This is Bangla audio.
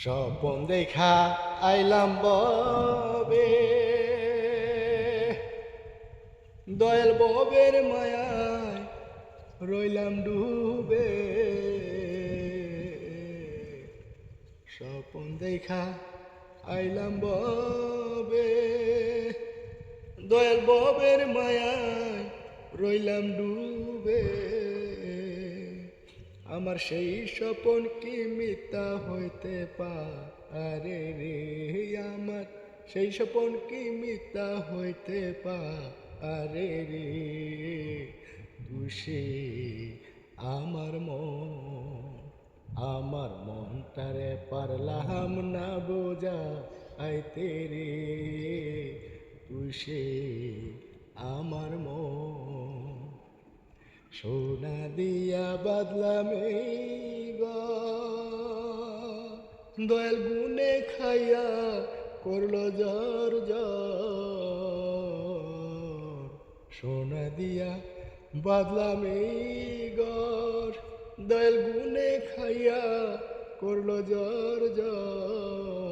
স্বপন দেখা আইলাম ববে, দয়াল ববের মায়ায় রইলাম ডুবে। স্বপন দেখা আইলাম ববে, দয়াল ববের মায়ায় রইলাম ডুবে। আমার সেই স্বপন কি মিথ্যা হইতে পারে রে, আমার সেই স্বপন কি মিথ্যা হইতে পারে রে। তুষে আমার মনটারে পারলাম না বোঝা আইতে রে। তুষে আমার মন সোনা দিয়া বাদলাম এই ঘর, দয়াল গুনে খাইয়া করলো জ্বর জ্বর। সোনা দিয়া বাদলাম এই ঘর, দয়াল গুনে খাইয়া করলো জ্বর জ্বর।